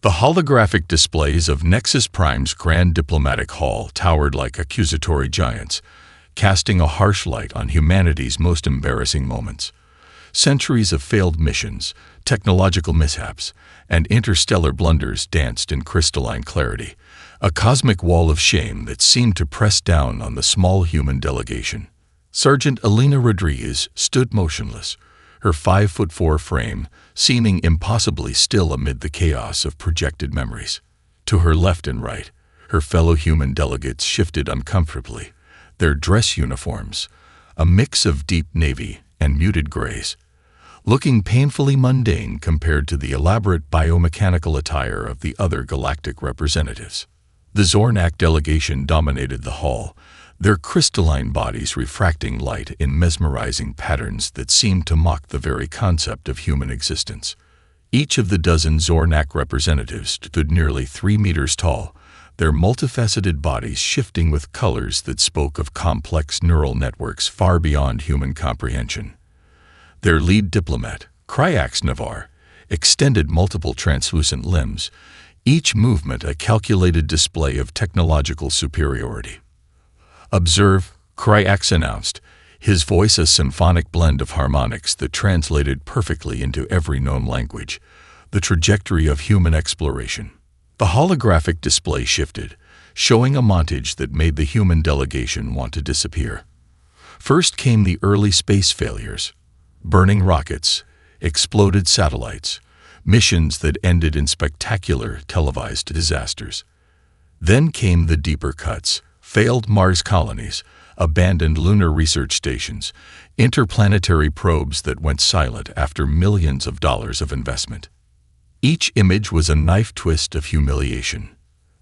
The holographic displays of Nexus Prime's Grand Diplomatic Hall towered like accusatory giants, casting a harsh light on humanity's most embarrassing moments. Centuries of failed missions, technological mishaps, and interstellar blunders danced in crystalline clarity, a cosmic wall of shame that seemed to press down on the small human delegation. Sergeant Elena Rodriguez stood motionless, her 5'4" frame seeming impossibly still amid the chaos of projected memories. To her left and right, her fellow human delegates shifted uncomfortably, their dress uniforms, a mix of deep navy and muted grays, looking painfully mundane compared to the elaborate biomechanical attire of the other galactic representatives. The Zornak delegation dominated the hall, their crystalline bodies refracting light in mesmerizing patterns that seemed to mock the very concept of human existence. Each of the dozen Zornak representatives stood nearly 3 meters tall, their multifaceted bodies shifting with colors that spoke of complex neural networks far beyond human comprehension. Their lead diplomat, Cryax Navar, extended multiple translucent limbs, each movement a calculated display of technological superiority. "Observe," Cryax announced, his voice a symphonic blend of harmonics that translated perfectly into every known language, the trajectory of human exploration. The holographic display shifted, showing a montage that made the human delegation want to disappear. First came the early space failures, burning rockets, exploded satellites, missions that ended in spectacular televised disasters. Then came the deeper cuts, failed Mars colonies, abandoned lunar research stations, interplanetary probes that went silent after millions of dollars of investment. Each image was a knife twist of humiliation.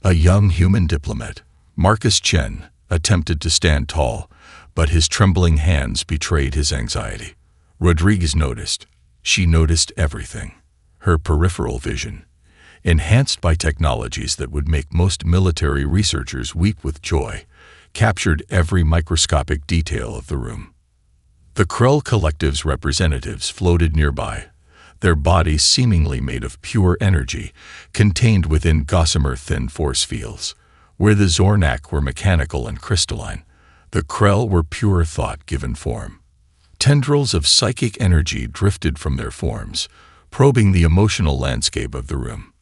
A young human diplomat, Marcus Chen, attempted to stand tall, but his trembling hands betrayed his anxiety. Rodriguez noticed. She noticed everything. Her peripheral vision, enhanced by technologies that would make most military researchers weep with joy, captured every microscopic detail of the room. The Krell Collective's representatives floated nearby, their bodies seemingly made of pure energy, contained within gossamer thin force fields. Where the Zornak were mechanical and crystalline, the Krell were pure thought given form. Tendrils of psychic energy drifted from their forms, probing the emotional landscape of the room.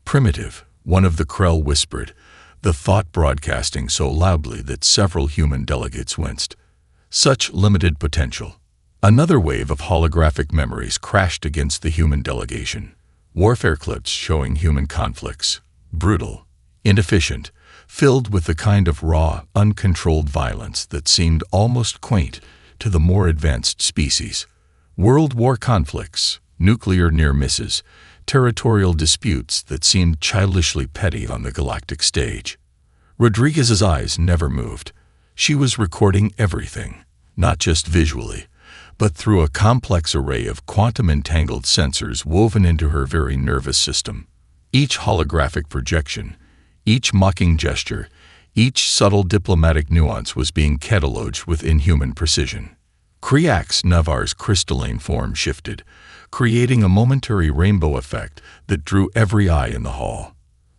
"Primitive," one of the Krell whispered, the thought broadcasting so loudly that several human delegates winced. Such limited potential. Another wave of holographic memories crashed against the human delegation. Warfare clips showing human conflicts. Brutal, inefficient, filled with the kind of raw, uncontrolled violence that seemed almost quaint to the more advanced species. World War conflicts, nuclear near misses, territorial disputes that seemed childishly petty on the galactic stage. Rodriguez's eyes never moved. She was recording everything, not just visually, but through a complex array of quantum-entangled sensors woven into her very nervous system. Each holographic projection, each mocking gesture, each subtle diplomatic nuance was being cataloged with inhuman precision. Cryax Navar's crystalline form shifted, creating a momentary rainbow effect that drew every eye in the hall.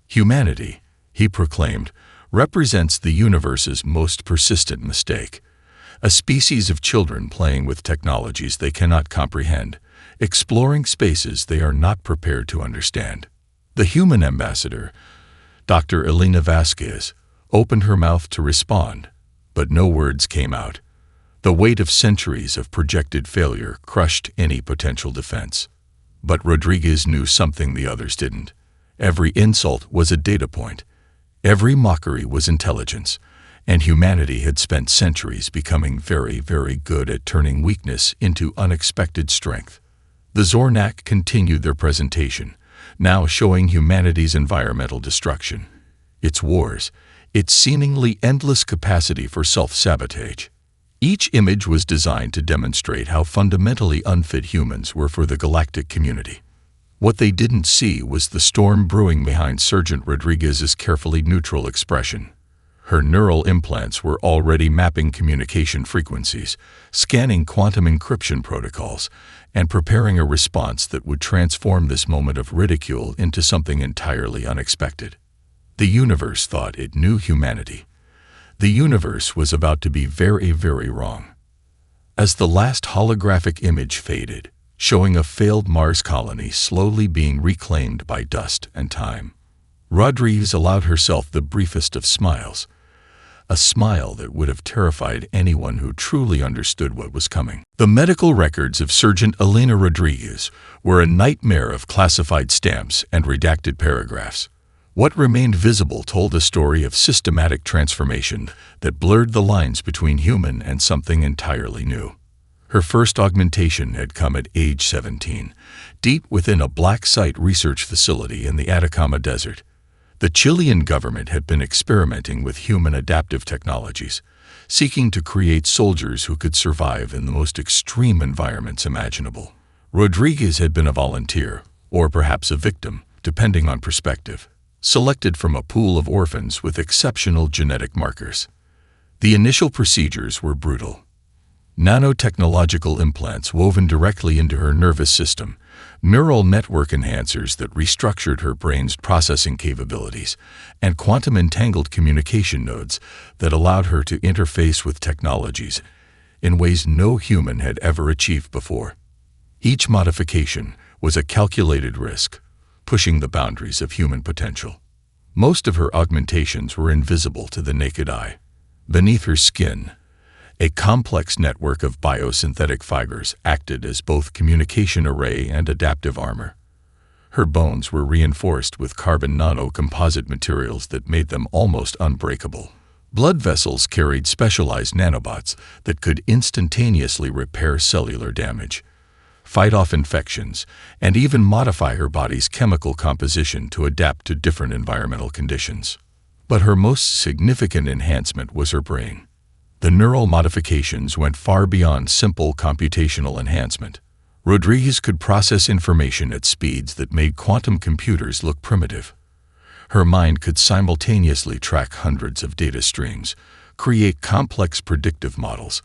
"Humanity," he proclaimed, "represents the universe's most persistent mistake. A species of children playing with technologies they cannot comprehend, exploring spaces they are not prepared to understand." The human ambassador, Dr. Elena Vasquez, opened her mouth to respond, but no words came out. The weight of centuries of projected failure crushed any potential defense. But Rodriguez knew something the others didn't. Every insult was a data point. Every mockery was intelligence, and humanity had spent centuries becoming very, very good at turning weakness into unexpected strength. The Zornak continued their presentation, now showing humanity's environmental destruction, its wars, its seemingly endless capacity for self-sabotage. Each image was designed to demonstrate how fundamentally unfit humans were for the galactic community. What they didn't see was the storm brewing behind Sergeant Rodriguez's carefully neutral expression. Her neural implants were already mapping communication frequencies, scanning quantum encryption protocols, and preparing a response that would transform this moment of ridicule into something entirely unexpected. The universe thought it knew humanity. The universe was about to be very, very wrong. As the last holographic image faded, showing a failed Mars colony slowly being reclaimed by dust and time, Rodriguez allowed herself the briefest of smiles, a smile that would have terrified anyone who truly understood what was coming. The medical records of Surgeon Elena Rodriguez were a nightmare of classified stamps and redacted paragraphs. What remained visible told a story of systematic transformation that blurred the lines between human and something entirely new. Her first augmentation had come at age 17, deep within a black site research facility in the Atacama Desert. The Chilean government had been experimenting with human adaptive technologies, seeking to create soldiers who could survive in the most extreme environments imaginable. Rodriguez had been a volunteer, or perhaps a victim, depending on perspective, selected from a pool of orphans with exceptional genetic markers. The initial procedures were brutal. Nanotechnological implants woven directly into her nervous system, neural network enhancers that restructured her brain's processing capabilities, and quantum-entangled communication nodes that allowed her to interface with technologies in ways no human had ever achieved before. Each modification was a calculated risk, pushing the boundaries of human potential. Most of her augmentations were invisible to the naked eye. Beneath her skin, a complex network of biosynthetic fibers acted as both communication array and adaptive armor. Her bones were reinforced with carbon nanocomposite materials that made them almost unbreakable. Blood vessels carried specialized nanobots that could instantaneously repair cellular damage, fight off infections, and even modify her body's chemical composition to adapt to different environmental conditions. But her most significant enhancement was her brain. The neural modifications went far beyond simple computational enhancement. Rodriguez could process information at speeds that made quantum computers look primitive. Her mind could simultaneously track hundreds of data streams, create complex predictive models,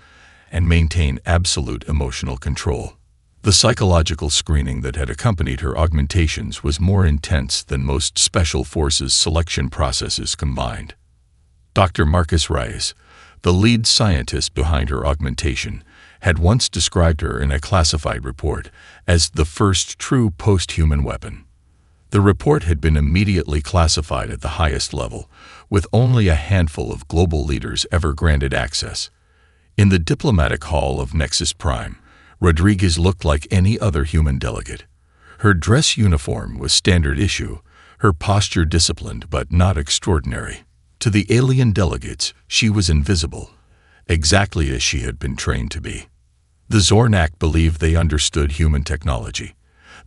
and maintain absolute emotional control. The psychological screening that had accompanied her augmentations was more intense than most special forces selection processes combined. Dr. Marcus Reyes, the lead scientist behind her augmentation, had once described her in a classified report as the first true post-human weapon. The report had been immediately classified at the highest level, with only a handful of global leaders ever granted access. In the diplomatic hall of Nexus Prime, Rodriguez looked like any other human delegate. Her dress uniform was standard issue, her posture disciplined but not extraordinary. To the alien delegates, she was invisible, exactly as she had been trained to be. The Zornak believed they understood human technology.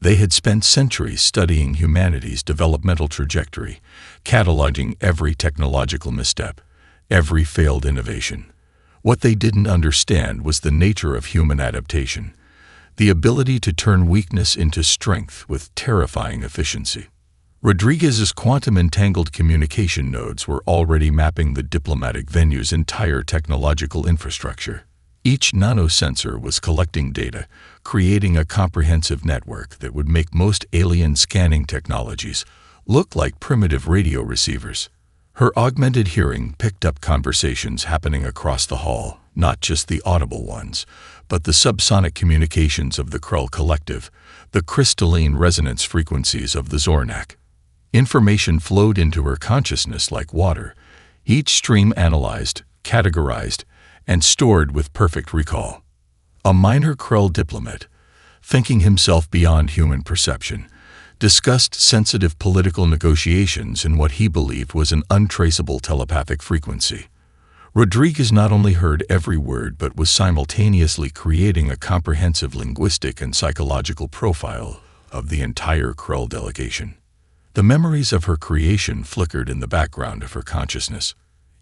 They had spent centuries studying humanity's developmental trajectory, cataloging every technological misstep, every failed innovation. What they didn't understand was the nature of human adaptation, the ability to turn weakness into strength with terrifying efficiency. Rodriguez's quantum-entangled communication nodes were already mapping the diplomatic venue's entire technological infrastructure. Each nanosensor was collecting data, creating a comprehensive network that would make most alien scanning technologies look like primitive radio receivers. Her augmented hearing picked up conversations happening across the hall, not just the audible ones, but the subsonic communications of the Krull Collective, the crystalline resonance frequencies of the Zornak. Information flowed into her consciousness like water, each stream analyzed, categorized, and stored with perfect recall. A minor Krull diplomat, thinking himself beyond human perception, discussed sensitive political negotiations in what he believed was an untraceable telepathic frequency. Rodriguez not only heard every word but was simultaneously creating a comprehensive linguistic and psychological profile of the entire Krull delegation. The memories of her creation flickered in the background of her consciousness.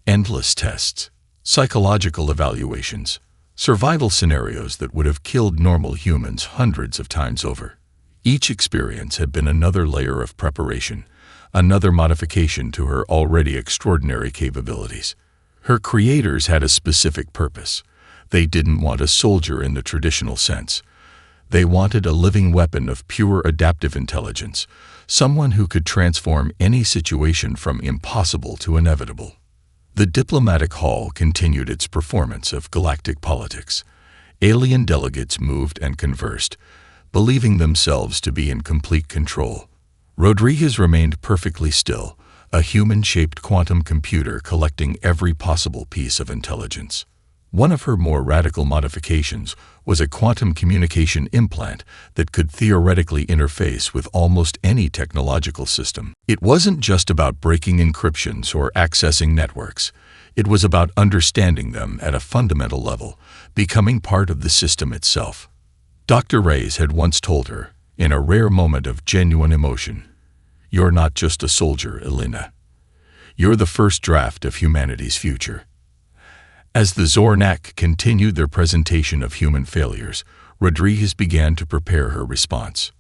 Endless tests, psychological evaluations, survival scenarios that would have killed normal humans hundreds of times over. Each experience had been another layer of preparation, another modification to her already extraordinary capabilities. Her creators had a specific purpose. They didn't want a soldier in the traditional sense. They wanted a living weapon of pure adaptive intelligence, someone who could transform any situation from impossible to inevitable. The diplomatic hall continued its performance of galactic politics. Alien delegates moved and conversed, believing themselves to be in complete control. Rodriguez remained perfectly still, a human-shaped quantum computer collecting every possible piece of intelligence. One of her more radical modifications was a quantum communication implant that could theoretically interface with almost any technological system. It wasn't just about breaking encryptions or accessing networks. It was about understanding them at a fundamental level, becoming part of the system itself. Dr. Reyes had once told her, in a rare moment of genuine emotion, "You're not just a soldier, Elena. You're the first draft of humanity's future." As the Zornak continued their presentation of human failures, Rodriguez began to prepare her response.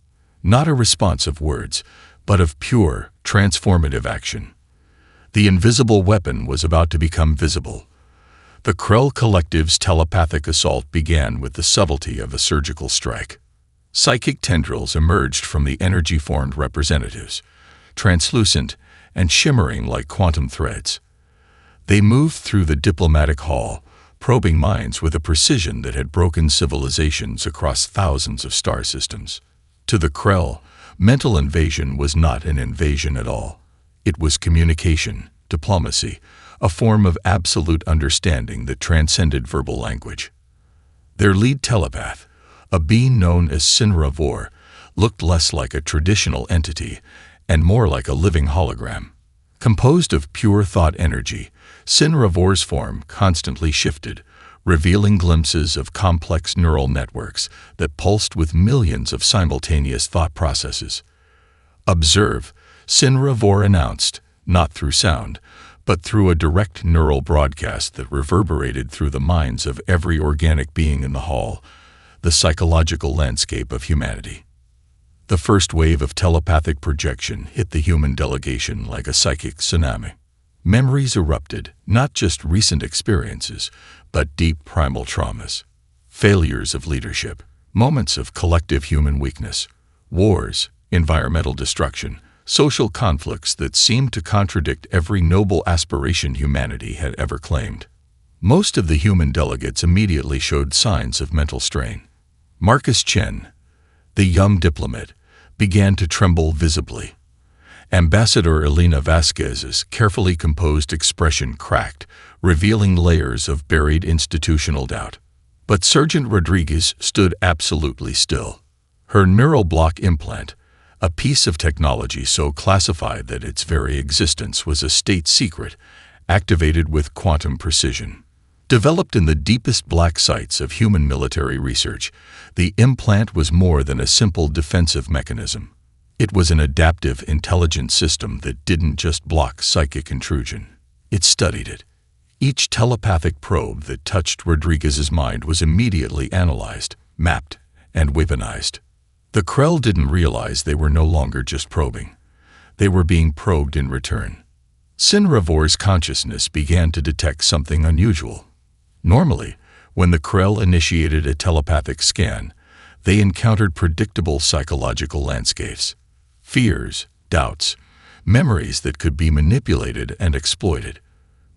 Not a response of words, but of pure, transformative action. The invisible weapon was about to become visible. The Krell Collective's telepathic assault began with the subtlety of a surgical strike. Psychic tendrils emerged from the energy-formed representatives, translucent and shimmering like quantum threads. They moved through the diplomatic hall, probing minds with a precision that had broken civilizations across thousands of star systems. To the Krell, mental invasion was not an invasion at all. It was communication, diplomacy, a form of absolute understanding that transcended verbal language. Their lead telepath, a being known as Sinra Vor, looked less like a traditional entity and more like a living hologram. Composed of pure thought energy, Sinra Vor's form constantly shifted, revealing glimpses of complex neural networks that pulsed with millions of simultaneous thought processes. "Observe," Sinra Vor announced, not through sound, but through a direct neural broadcast that reverberated through the minds of every organic being in the hall, the psychological landscape of humanity. The first wave of telepathic projection hit the human delegation like a psychic tsunami. Memories erupted, not just recent experiences, but deep primal traumas. Failures of leadership, moments of collective human weakness, wars, environmental destruction, social conflicts that seemed to contradict every noble aspiration humanity had ever claimed. Most of the human delegates immediately showed signs of mental strain. Marcus Chen, the young diplomat, began to tremble visibly. Ambassador Elena Vasquez's carefully composed expression cracked, revealing layers of buried institutional doubt. But Sergeant Rodriguez stood absolutely still. Her neural block implant, a piece of technology so classified that its very existence was a state secret, activated with quantum precision. Developed in the deepest black sites of human military research, the implant was more than a simple defensive mechanism. It was an adaptive, intelligent system that didn't just block psychic intrusion. It studied it. Each telepathic probe that touched Rodriguez's mind was immediately analyzed, mapped, and weaponized. The Krell didn't realize they were no longer just probing. They were being probed in return. Sinra Vor's consciousness began to detect something unusual. Normally, when the Krell initiated a telepathic scan, they encountered predictable psychological landscapes. Fears, doubts, memories that could be manipulated and exploited.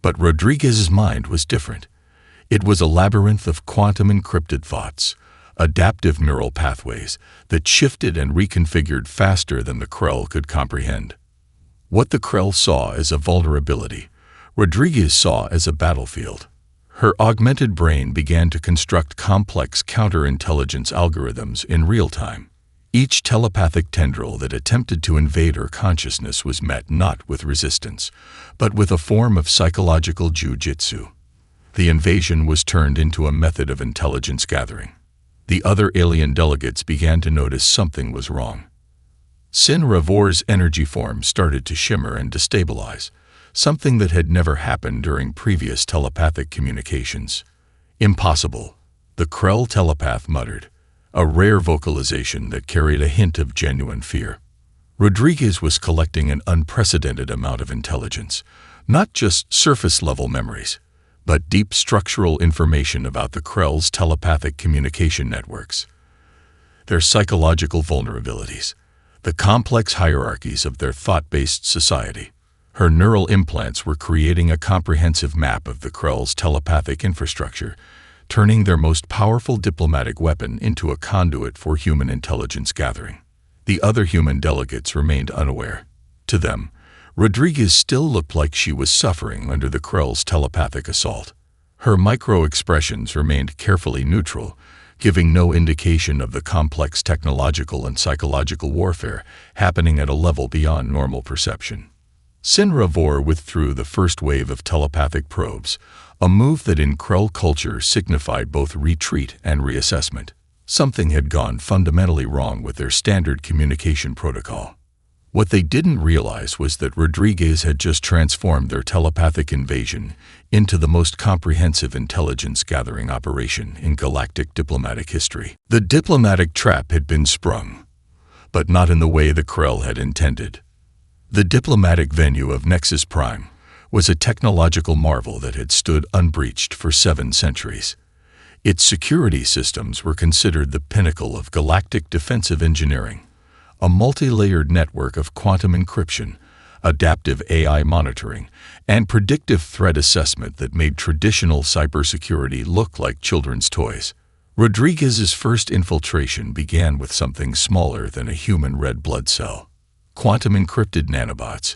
But Rodriguez's mind was different. It was a labyrinth of quantum-encrypted thoughts, adaptive neural pathways that shifted and reconfigured faster than the Krell could comprehend. What the Krell saw as a vulnerability, Rodriguez saw as a battlefield. Her augmented brain began to construct complex counterintelligence algorithms in real time. Each telepathic tendril that attempted to invade her consciousness was met not with resistance, but with a form of psychological jiu-jitsu. The invasion was turned into a method of intelligence gathering. The other alien delegates began to notice something was wrong. Sinra Vor's energy form started to shimmer and destabilize, something that had never happened during previous telepathic communications. "Impossible," the Krell telepath muttered, a rare vocalization that carried a hint of genuine fear. Rodriguez was collecting an unprecedented amount of intelligence, not just surface-level memories. but deep structural information about the Krell's telepathic communication networks, their psychological vulnerabilities, the complex hierarchies of their thought-based society. Her neural implants were creating a comprehensive map of the Krell's telepathic infrastructure, turning their most powerful diplomatic weapon into a conduit for human intelligence gathering. The other human delegates remained unaware. To them, Rodriguez still looked like she was suffering under the Krell's telepathic assault. Her micro-expressions remained carefully neutral, giving no indication of the complex technological and psychological warfare happening at a level beyond normal perception. Sinra Vor withdrew the first wave of telepathic probes, a move that in Krell culture signified both retreat and reassessment. Something had gone fundamentally wrong with their standard communication protocol. What they didn't realize was that Rodriguez had just transformed their telepathic invasion into the most comprehensive intelligence-gathering operation in galactic diplomatic history. The diplomatic trap had been sprung, but not in the way the Krell had intended. The diplomatic venue of Nexus Prime was a technological marvel that had stood unbreached for 7 centuries. Its security systems were considered the pinnacle of galactic defensive engineering, a multi-layered network of quantum encryption, adaptive AI monitoring, and predictive threat assessment that made traditional cybersecurity look like children's toys. Rodriguez's first infiltration began with something smaller than a human red blood cell. Quantum-encrypted nanobots,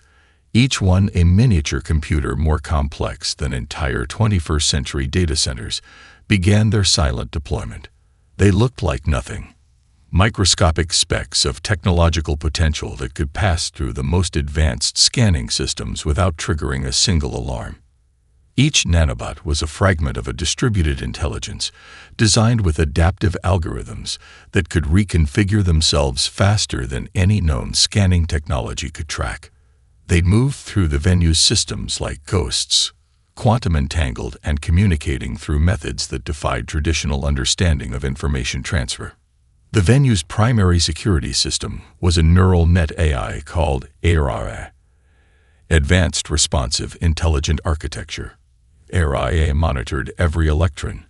each one a miniature computer more complex than entire 21st-century data centers, began their silent deployment. They looked like nothing. Microscopic specks of technological potential that could pass through the most advanced scanning systems without triggering a single alarm. Each nanobot was a fragment of a distributed intelligence, designed with adaptive algorithms that could reconfigure themselves faster than any known scanning technology could track. They'd move through the venue's systems like ghosts, quantum-entangled and communicating through methods that defied traditional understanding of information transfer. The venue's primary security system was a neural net AI called HFY, Advanced Responsive Intelligent Architecture. HFY monitored every electron,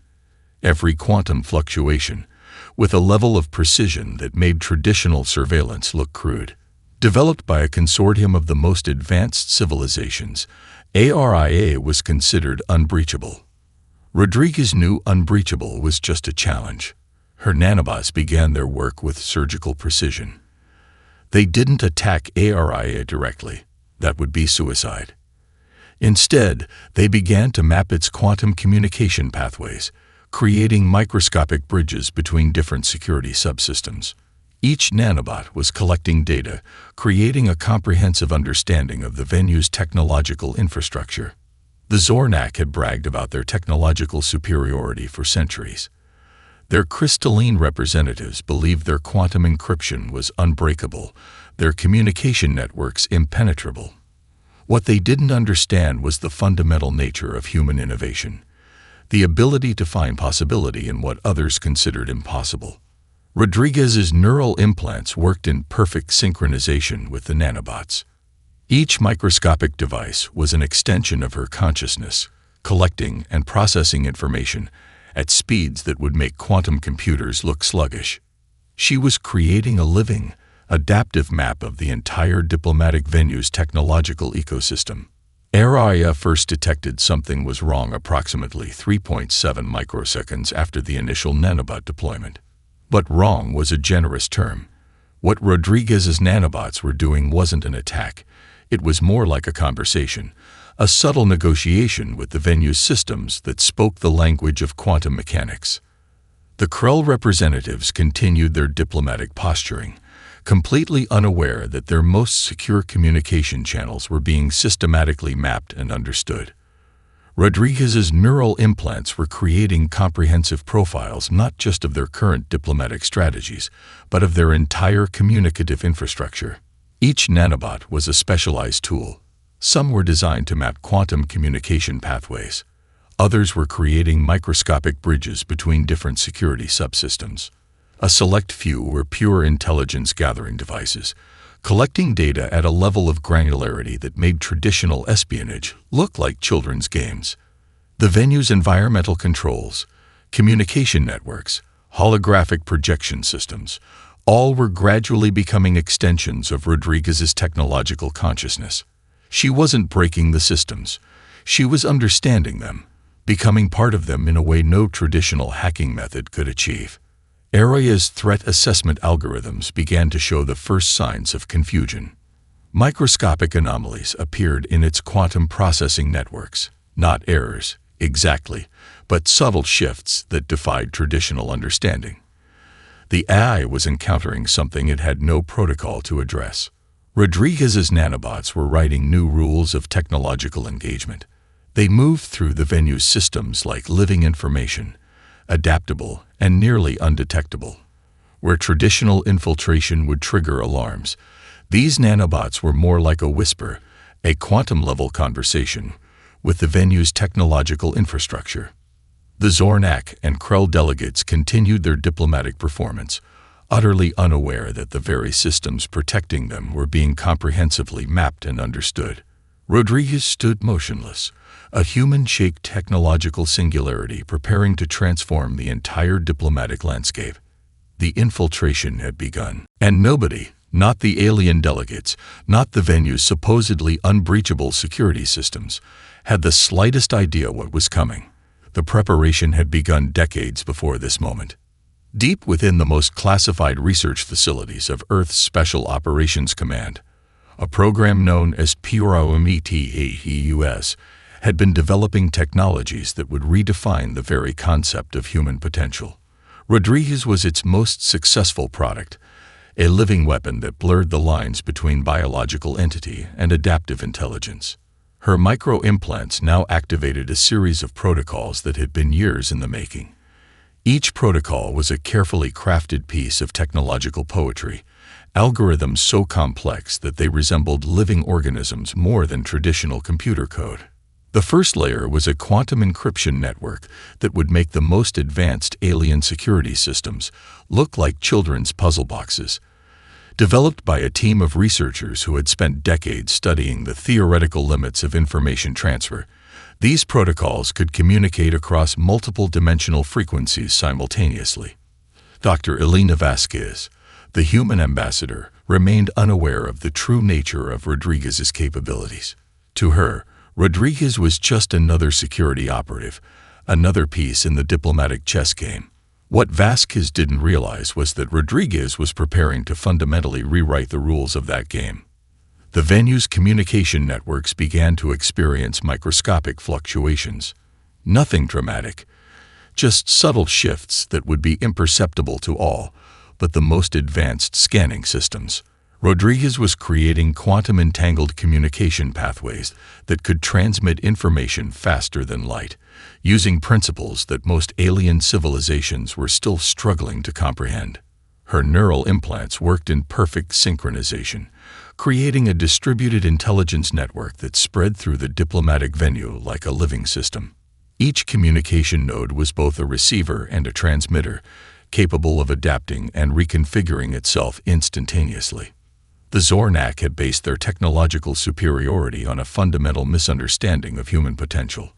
every quantum fluctuation, with a level of precision that made traditional surveillance look crude. Developed by a consortium of the most advanced civilizations, HFY was considered unbreachable. Rodriguez knew unbreachable was just a challenge. Her nanobots began their work with surgical precision. They didn't attack HFY directly. That would be suicide. Instead, they began to map its quantum communication pathways, creating microscopic bridges between different security subsystems. Each nanobot was collecting data, creating a comprehensive understanding of the venue's technological infrastructure. The Zornak had bragged about their technological superiority for centuries. Their crystalline representatives believed their quantum encryption was unbreakable, their communication networks impenetrable. What they didn't understand was the fundamental nature of human innovation, the ability to find possibility in what others considered impossible. Rodriguez's neural implants worked in perfect synchronization with the nanobots. Each microscopic device was an extension of her consciousness, collecting and processing information at speeds that would make quantum computers look sluggish. She was creating a living, adaptive map of the entire diplomatic venue's technological ecosystem. HFY first detected something was wrong approximately 3.7 microseconds after the initial nanobot deployment. But wrong was a generous term. What Rodriguez's nanobots were doing wasn't an attack. It was more like a conversation, a subtle negotiation with the venue's systems that spoke the language of quantum mechanics. The Krell representatives continued their diplomatic posturing, completely unaware that their most secure communication channels were being systematically mapped and understood. Rodriguez's neural implants were creating comprehensive profiles not just of their current diplomatic strategies, but of their entire communicative infrastructure. Each nanobot was a specialized tool. Some were designed to map quantum communication pathways. Others were creating microscopic bridges between different security subsystems. A select few were pure intelligence-gathering devices, collecting data at a level of granularity that made traditional espionage look like children's games. The venue's environmental controls, communication networks, holographic projection systems, all were gradually becoming extensions of Rodriguez's technological consciousness. She wasn't breaking the systems. She was understanding them, becoming part of them in a way no traditional hacking method could achieve. Area's threat assessment algorithms began to show the first signs of confusion. Microscopic anomalies appeared in its quantum processing networks, not errors, exactly, but subtle shifts that defied traditional understanding. The AI was encountering something it had no protocol to address. Rodriguez's nanobots were writing new rules of technological engagement. They moved through the venue's systems like living information, adaptable and nearly undetectable. Where traditional infiltration would trigger alarms, these nanobots were more like a whisper, a quantum-level conversation with the venue's technological infrastructure. The Zornak and Krell delegates continued their diplomatic performance, utterly unaware that the very systems protecting them were being comprehensively mapped and understood. Rodriguez stood motionless, a human-shaped technological singularity preparing to transform the entire diplomatic landscape. The infiltration had begun, and nobody, not the alien delegates, not the venue's supposedly unbreachable security systems, had the slightest idea what was coming. The preparation had begun decades before this moment. Deep within the most classified research facilities of Earth's Special Operations Command, a program known as PROMETAEUS had been developing technologies that would redefine the very concept of human potential. Rodriguez was its most successful product, a living weapon that blurred the lines between biological entity and adaptive intelligence. Her micro-implants now activated a series of protocols that had been years in the making. Each protocol was a carefully crafted piece of technological poetry, algorithms so complex that they resembled living organisms more than traditional computer code. The first layer was a quantum encryption network that would make the most advanced alien security systems look like children's puzzle boxes. Developed by a team of researchers who had spent decades studying the theoretical limits of information transfer, these protocols could communicate across multiple dimensional frequencies simultaneously. Dr. Elena Vasquez, the human ambassador, remained unaware of the true nature of Rodriguez's capabilities. To her, Rodriguez was just another security operative, another piece in the diplomatic chess game. What Vasquez didn't realize was that Rodriguez was preparing to fundamentally rewrite the rules of that game. The venue's communication networks began to experience microscopic fluctuations. Nothing dramatic, just subtle shifts that would be imperceptible to all but the most advanced scanning systems. Rodriguez was creating quantum-entangled communication pathways that could transmit information faster than light, using principles that most alien civilizations were still struggling to comprehend. Her neural implants worked in perfect synchronization, creating a distributed intelligence network that spread through the diplomatic venue like a living system. Each communication node was both a receiver and a transmitter, capable of adapting and reconfiguring itself instantaneously. The Zornak had based their technological superiority on a fundamental misunderstanding of human potential.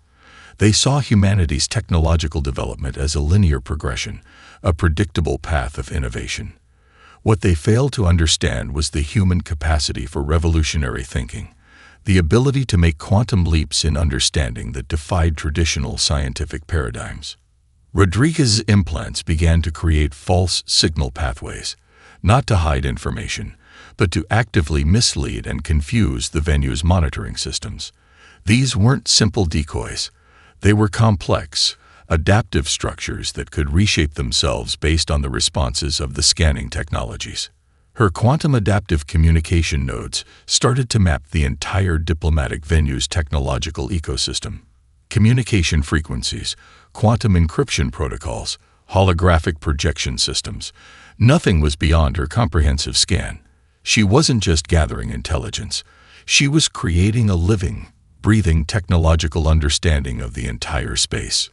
They saw humanity's technological development as a linear progression, a predictable path of innovation. What they failed to understand was the human capacity for revolutionary thinking, the ability to make quantum leaps in understanding that defied traditional scientific paradigms. Rodriguez's implants began to create false signal pathways, not to hide information, but to actively mislead and confuse the venue's monitoring systems. These weren't simple decoys. They were complex, adaptive structures that could reshape themselves based on the responses of the scanning technologies. Her quantum adaptive communication nodes started to map the entire diplomatic venue's technological ecosystem. Communication frequencies, quantum encryption protocols, holographic projection systems. Nothing was beyond her comprehensive scan. She wasn't just gathering intelligence. She was creating a living, breathing technological understanding of the entire space.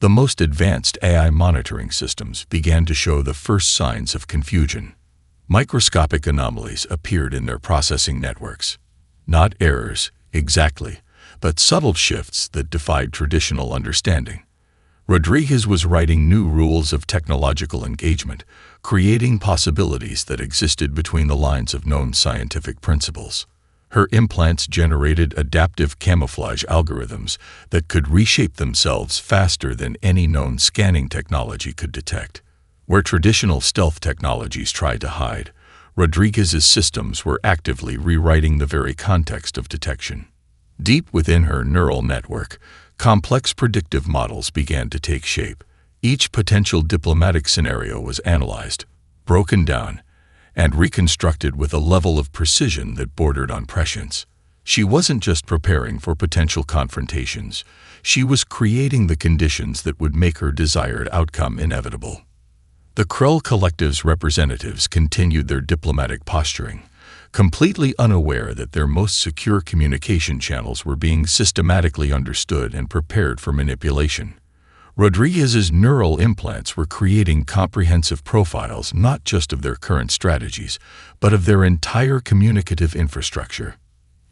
The most advanced AI monitoring systems began to show the first signs of confusion. Microscopic anomalies appeared in their processing networks. Not errors, exactly, but subtle shifts that defied traditional understanding. Rodriguez was writing new rules of technological engagement, creating possibilities that existed between the lines of known scientific principles. Her implants generated adaptive camouflage algorithms that could reshape themselves faster than any known scanning technology could detect. Where traditional stealth technologies tried to hide, Rodriguez's systems were actively rewriting the very context of detection. Deep within her neural network, complex predictive models began to take shape. Each potential diplomatic scenario was analyzed, broken down, and reconstructed with a level of precision that bordered on prescience. She wasn't just preparing for potential confrontations, she was creating the conditions that would make her desired outcome inevitable. The Krell Collective's representatives continued their diplomatic posturing, completely unaware that their most secure communication channels were being systematically understood and prepared for manipulation. Rodriguez's neural implants were creating comprehensive profiles not just of their current strategies, but of their entire communicative infrastructure.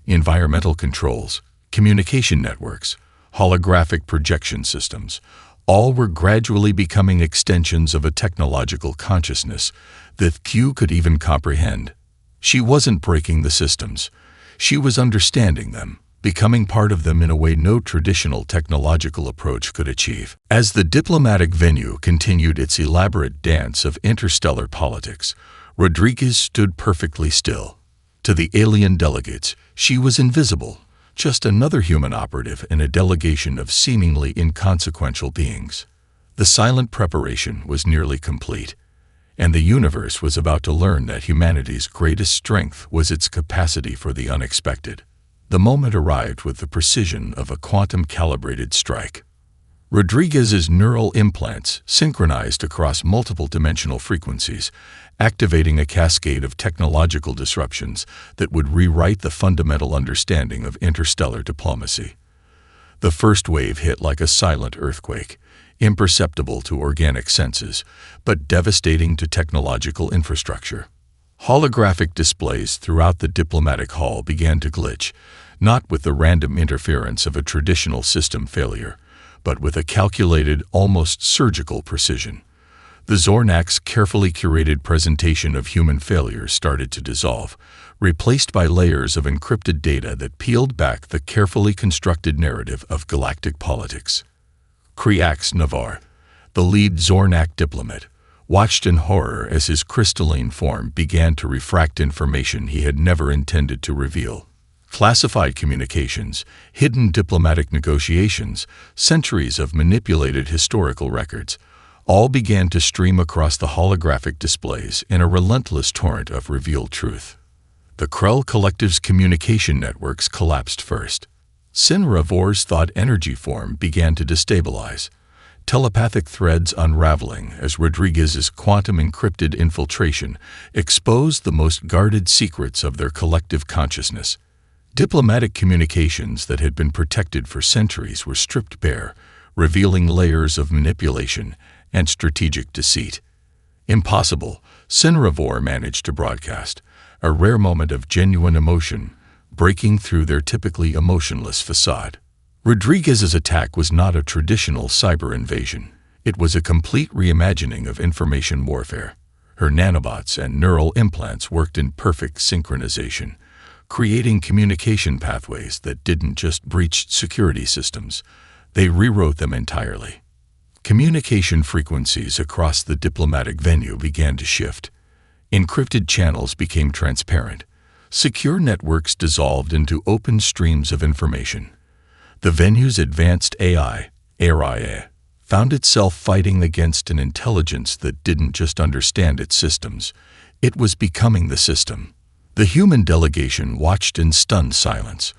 Environmental controls, communication networks, holographic projection systems, all were gradually becoming extensions of a technological consciousness that Q could even comprehend. She wasn't breaking the systems. She was understanding them, becoming part of them in a way no traditional technological approach could achieve. As the diplomatic venue continued its elaborate dance of interstellar politics, Rodriguez stood perfectly still. To the alien delegates, she was invisible, just another human operative in a delegation of seemingly inconsequential beings. The silent preparation was nearly complete, and the universe was about to learn that humanity's greatest strength was its capacity for the unexpected. The moment arrived with the precision of a quantum-calibrated strike. Rodriguez's neural implants synchronized across multiple dimensional frequencies, activating a cascade of technological disruptions that would rewrite the fundamental understanding of interstellar diplomacy. The first wave hit like a silent earthquake, imperceptible to organic senses, but devastating to technological infrastructure. Holographic displays throughout the diplomatic hall began to glitch, not with the random interference of a traditional system failure, but with a calculated, almost surgical precision. The Zornak's carefully curated presentation of human failures started to dissolve, replaced by layers of encrypted data that peeled back the carefully constructed narrative of galactic politics. Kriax Navar, the lead Zornak diplomat, watched in horror as his crystalline form began to refract information he had never intended to reveal. Classified communications, hidden diplomatic negotiations, centuries of manipulated historical records, all began to stream across the holographic displays in a relentless torrent of revealed truth. The Krell Collective's communication networks collapsed first. Sinra Vor's thought energy form began to destabilize, telepathic threads unraveling as Rodriguez's quantum-encrypted infiltration exposed the most guarded secrets of their collective consciousness. Diplomatic communications that had been protected for centuries were stripped bare, revealing layers of manipulation and strategic deceit. Impossible, Sinra Vor managed to broadcast, a rare moment of genuine emotion, breaking through their typically emotionless facade. Rodriguez's attack was not a traditional cyber invasion. It was a complete reimagining of information warfare. Her nanobots and neural implants worked in perfect synchronization, creating communication pathways that didn't just breach security systems, they rewrote them entirely. Communication frequencies across the diplomatic venue began to shift. Encrypted channels became transparent. Secure networks dissolved into open streams of information. The venue's advanced AI, found itself fighting against an intelligence that didn't just understand its systems, it was becoming the system. The human delegation watched in stunned silence.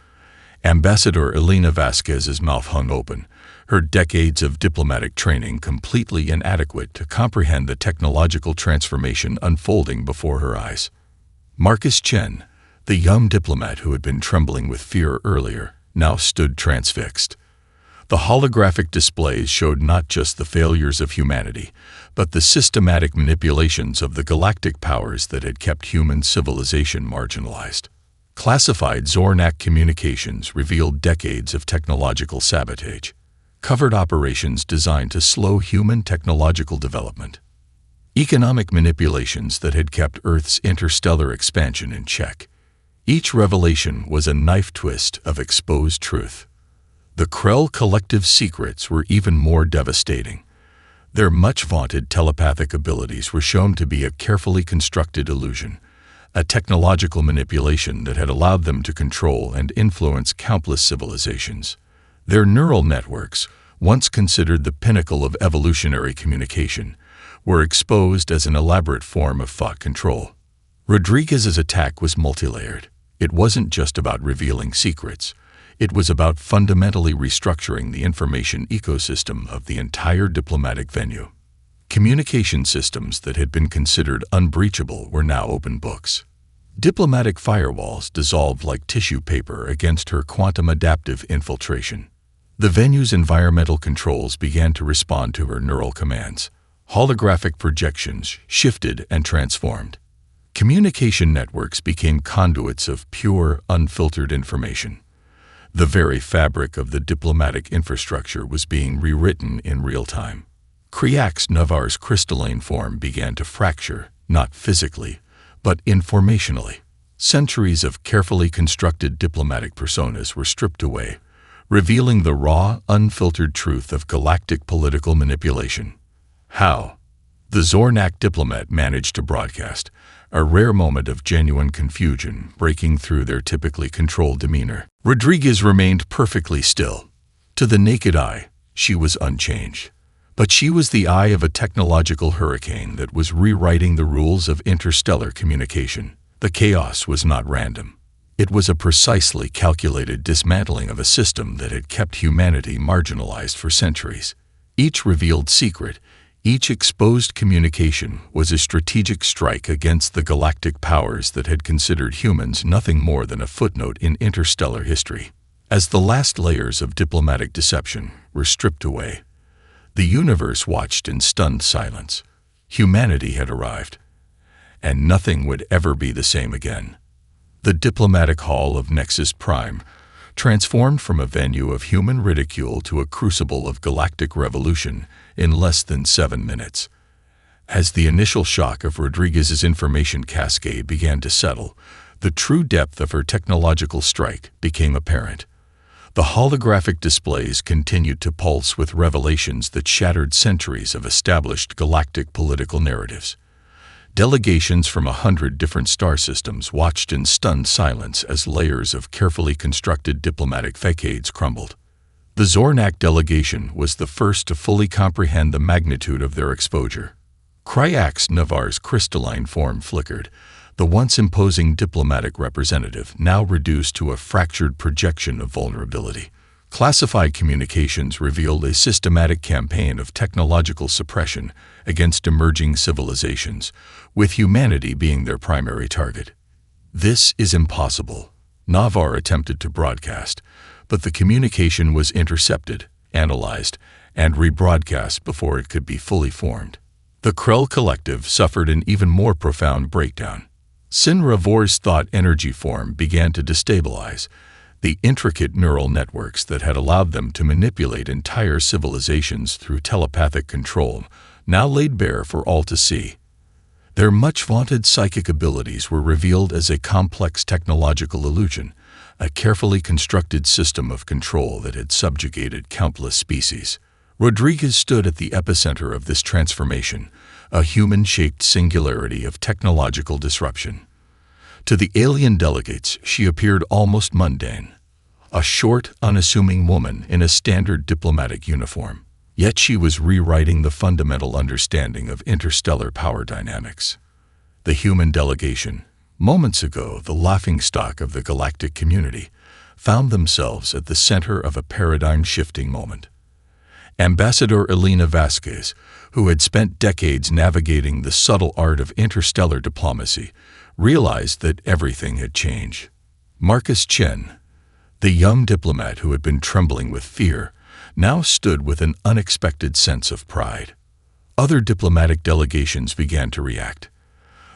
Ambassador Elena Vasquez's mouth hung open, her decades of diplomatic training completely inadequate to comprehend the technological transformation unfolding before her eyes. Marcus Chen, the young diplomat who had been trembling with fear earlier, now stood transfixed. The holographic displays showed not just the failures of humanity, but the systematic manipulations of the galactic powers that had kept human civilization marginalized. Classified Zornak communications revealed decades of technological sabotage, covert operations designed to slow human technological development, economic manipulations that had kept Earth's interstellar expansion in check. Each revelation was a knife twist of exposed truth. The Krell Collective's secrets were even more devastating. Their much-vaunted telepathic abilities were shown to be a carefully constructed illusion, a technological manipulation that had allowed them to control and influence countless civilizations. Their neural networks, once considered the pinnacle of evolutionary communication, were exposed as an elaborate form of thought control. Rodriguez's attack was multilayered. It wasn't just about revealing secrets. It was about fundamentally restructuring the information ecosystem of the entire diplomatic venue. Communication systems that had been considered unbreachable were now open books. Diplomatic firewalls dissolved like tissue paper against her quantum-adaptive infiltration. The venue's environmental controls began to respond to her neural commands. Holographic projections shifted and transformed. Communication networks became conduits of pure, unfiltered information. The very fabric of the diplomatic infrastructure was being rewritten in real time. Kriax Navar's crystalline form began to fracture, not physically, but informationally. Centuries of carefully constructed diplomatic personas were stripped away, revealing the raw, unfiltered truth of galactic political manipulation. How? The Zornak diplomat managed to broadcast, a rare moment of genuine confusion breaking through their typically controlled demeanor. Rodriguez remained perfectly still. To the naked eye, she was unchanged. But she was the eye of a technological hurricane that was rewriting the rules of interstellar communication. The chaos was not random. It was a precisely calculated dismantling of a system that had kept humanity marginalized for centuries. Each revealed secret, each exposed communication was a strategic strike against the galactic powers that had considered humans nothing more than a footnote in interstellar history. As the last layers of diplomatic deception were stripped away, the universe watched in stunned silence. Humanity had arrived, and nothing would ever be the same again. The diplomatic hall of Nexus Prime transformed from a venue of human ridicule to a crucible of galactic revolution in less than 7 minutes. As the initial shock of Rodriguez's information cascade began to settle, the true depth of her technological strike became apparent. The holographic displays continued to pulse with revelations that shattered centuries of established galactic political narratives. Delegations from 100 different star systems watched in stunned silence as layers of carefully constructed diplomatic facades crumbled. The Zornak delegation was the first to fully comprehend the magnitude of their exposure. Kriax Navar's crystalline form flickered, the once imposing diplomatic representative now reduced to a fractured projection of vulnerability. Classified communications revealed a systematic campaign of technological suppression against emerging civilizations, with humanity being their primary target. "This is impossible," Navar attempted to broadcast, but the communication was intercepted, analyzed, and rebroadcast before it could be fully formed. The Krell Collective suffered an even more profound breakdown. Sinra Vor's thought energy form began to destabilize. The intricate neural networks that had allowed them to manipulate entire civilizations through telepathic control now laid bare for all to see. Their much-vaunted psychic abilities were revealed as a complex technological illusion, a carefully constructed system of control that had subjugated countless species. Rodriguez stood at the epicenter of this transformation, a human-shaped singularity of technological disruption. To the alien delegates, she appeared almost mundane, a short, unassuming woman in a standard diplomatic uniform. Yet she was rewriting the fundamental understanding of interstellar power dynamics. The human delegation, moments ago the laughingstock of the galactic community, found themselves at the center of a paradigm-shifting moment. Ambassador Elena Vasquez, who had spent decades navigating the subtle art of interstellar diplomacy, realized that everything had changed. Marcus Chen, the young diplomat who had been trembling with fear, now stood with an unexpected sense of pride. Other diplomatic delegations began to react.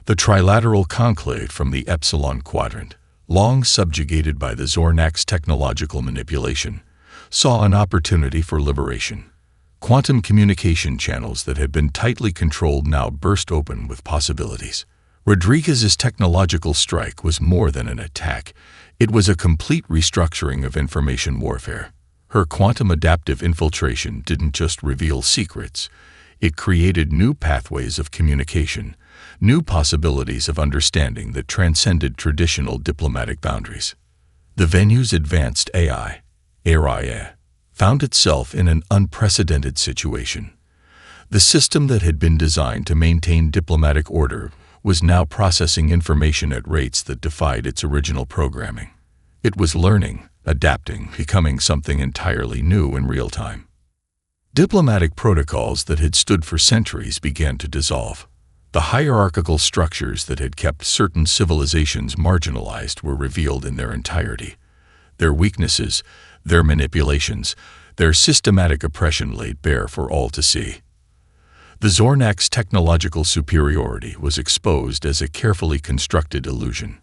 The trilateral conclave from the Epsilon Quadrant, long subjugated by the Zornak's technological manipulation, saw an opportunity for liberation. Quantum communication channels that had been tightly controlled now burst open with possibilities. Rodriguez's technological strike was more than an attack. It was a complete restructuring of information warfare. Her quantum adaptive infiltration didn't just reveal secrets. It created new pathways of communication, new possibilities of understanding that transcended traditional diplomatic boundaries. The venue's advanced AI, found itself in an unprecedented situation. The system that had been designed to maintain diplomatic order was now processing information at rates that defied its original programming. It was learning, adapting, becoming something entirely new in real time. Diplomatic protocols that had stood for centuries began to dissolve. The hierarchical structures that had kept certain civilizations marginalized were revealed in their entirety. Their weaknesses, their manipulations, their systematic oppression laid bare for all to see. The Zornak's technological superiority was exposed as a carefully constructed illusion.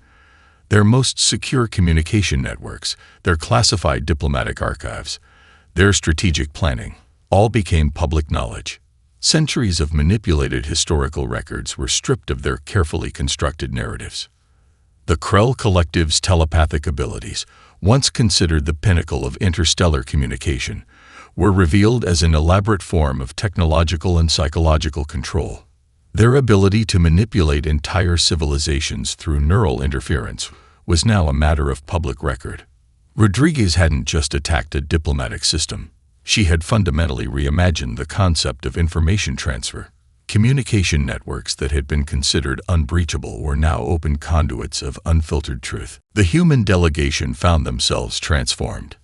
Their most secure communication networks, their classified diplomatic archives, their strategic planning, all became public knowledge. Centuries of manipulated historical records were stripped of their carefully constructed narratives. The Krell Collective's telepathic abilities, once considered the pinnacle of interstellar communication, were revealed as an elaborate form of technological and psychological control. Their ability to manipulate entire civilizations through neural interference was now a matter of public record. Rodriguez hadn't just attacked a diplomatic system. She had fundamentally reimagined the concept of information transfer. Communication networks that had been considered unbreachable were now open conduits of unfiltered truth. The human delegation found themselves transformed.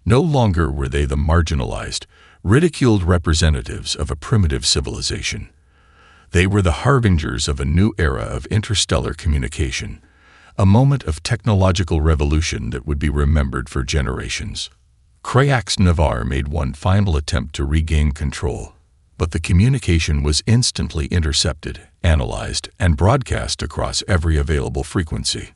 No longer were they the marginalized, ridiculed representatives of a primitive civilization. They were the harbingers of a new era of interstellar communication, a moment of technological revolution that would be remembered for generations. Crayax Navarre made one final attempt to regain control, but the communication was instantly intercepted, analyzed, and broadcast across every available frequency.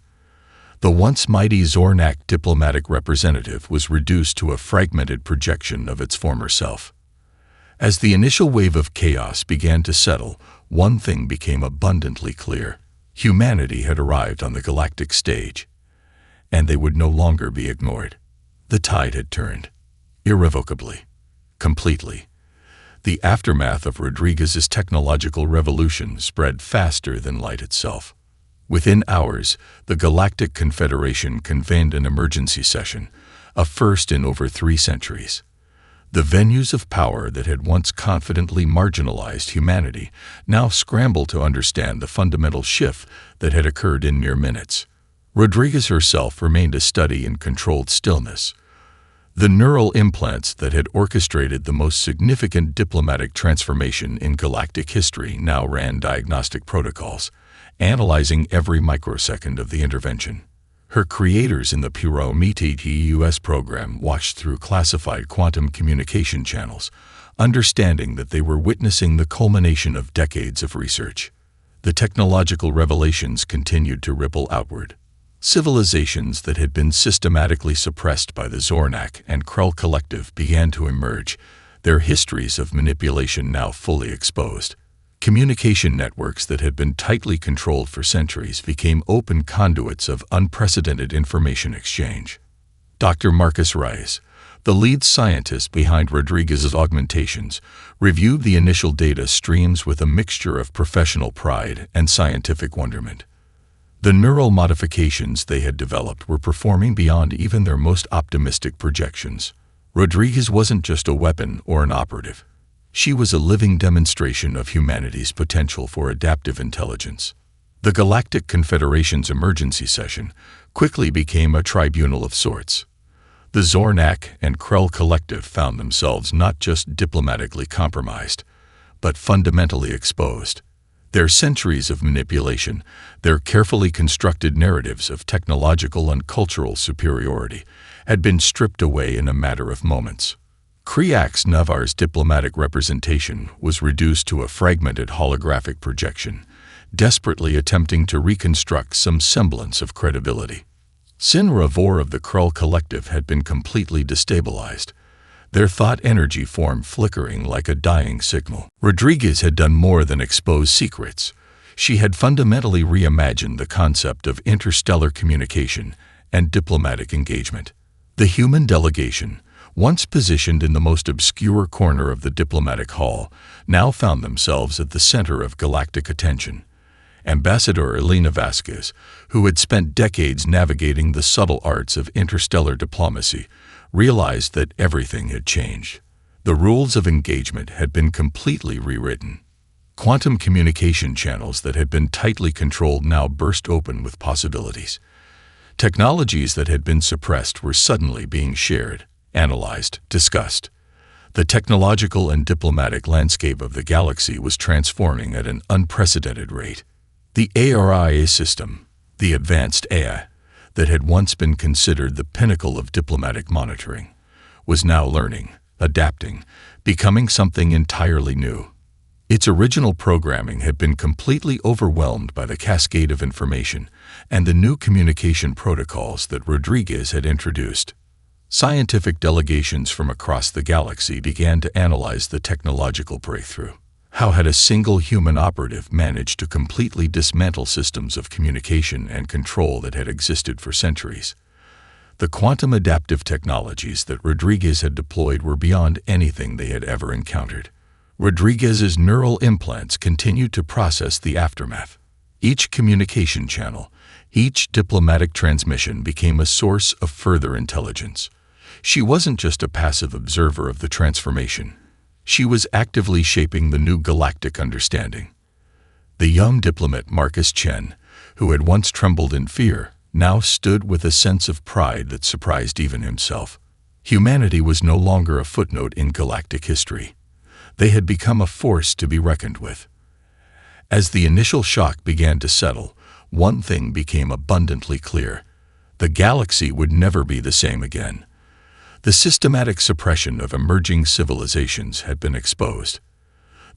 The once mighty Zornak diplomatic representative was reduced to a fragmented projection of its former self. As the initial wave of chaos began to settle, one thing became abundantly clear. Humanity had arrived on the galactic stage, and they would no longer be ignored. The tide had turned. Irrevocably. Completely. The aftermath of Rodriguez's technological revolution spread faster than light itself. Within hours, the Galactic Confederation convened an emergency session, a first in over 3 centuries. The venues of power that had once confidently marginalized humanity now scrambled to understand the fundamental shift that had occurred in mere minutes. Rodriguez herself remained a study in controlled stillness. The neural implants that had orchestrated the most significant diplomatic transformation in galactic history now ran diagnostic protocols, analyzing every microsecond of the intervention. Her creators in the Pyro-METES program watched through classified quantum communication channels, understanding that they were witnessing the culmination of decades of research. The technological revelations continued to ripple outward. Civilizations that had been systematically suppressed by the Zornak and Krell Collective began to emerge, their histories of manipulation now fully exposed. Communication networks that had been tightly controlled for centuries became open conduits of unprecedented information exchange. Dr. Marcus Rice, the lead scientist behind Rodriguez's augmentations, reviewed the initial data streams with a mixture of professional pride and scientific wonderment. The neural modifications they had developed were performing beyond even their most optimistic projections. Rodriguez wasn't just a weapon or an operative. She was a living demonstration of humanity's potential for adaptive intelligence. The Galactic Confederation's emergency session quickly became a tribunal of sorts. The Zornak and Krell Collective found themselves not just diplomatically compromised, but fundamentally exposed. Their centuries of manipulation, their carefully constructed narratives of technological and cultural superiority, had been stripped away in a matter of moments. Crayax Navarre's diplomatic representation was reduced to a fragmented holographic projection, desperately attempting to reconstruct some semblance of credibility. Sin-Ravor of the Krull Collective had been completely destabilized, their thought energy form flickering like a dying signal. Rodriguez had done more than expose secrets. She had fundamentally reimagined the concept of interstellar communication and diplomatic engagement. The human delegation, once positioned in the most obscure corner of the diplomatic hall, now found themselves at the center of galactic attention. Ambassador Elena Vasquez, who had spent decades navigating the subtle arts of interstellar diplomacy, realized that everything had changed. The rules of engagement had been completely rewritten. Quantum communication channels that had been tightly controlled now burst open with possibilities. Technologies that had been suppressed were suddenly being shared, analyzed, discussed. The technological and diplomatic landscape of the galaxy was transforming at an unprecedented rate. The ARIA system, the advanced AI, that had once been considered the pinnacle of diplomatic monitoring, was now learning, adapting, becoming something entirely new. Its original programming had been completely overwhelmed by the cascade of information and the new communication protocols that Rodriguez had introduced. Scientific delegations from across the galaxy began to analyze the technological breakthrough. How had a single human operative managed to completely dismantle systems of communication and control that had existed for centuries? The quantum adaptive technologies that Rodriguez had deployed were beyond anything they had ever encountered. Rodriguez's neural implants continued to process the aftermath. Each communication channel, each diplomatic transmission became a source of further intelligence. She wasn't just a passive observer of the transformation. She was actively shaping the new galactic understanding. The young diplomat Marcus Chen, who had once trembled in fear, now stood with a sense of pride that surprised even himself. Humanity was no longer a footnote in galactic history. They had become a force to be reckoned with. As the initial shock began to settle, one thing became abundantly clear. The galaxy would never be the same again. The systematic suppression of emerging civilizations had been exposed.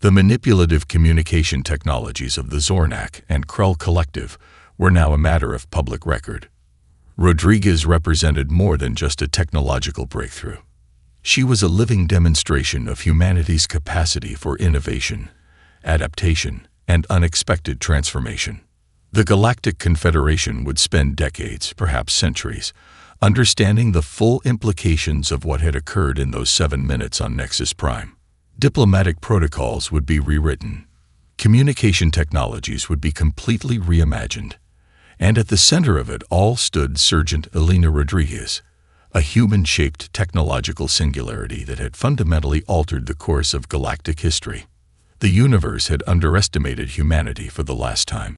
The manipulative communication technologies of the Zornak and Krull Collective were now a matter of public record. Rodriguez represented more than just a technological breakthrough. She was a living demonstration of humanity's capacity for innovation, adaptation, and unexpected transformation. The Galactic Confederation would spend decades, perhaps centuries, understanding the full implications of what had occurred in those 7 minutes on Nexus Prime. Diplomatic protocols would be rewritten. Communication technologies would be completely reimagined. And at the center of it all stood Sergeant Elena Rodriguez, a human-shaped technological singularity that had fundamentally altered the course of galactic history. The universe had underestimated humanity for the last time.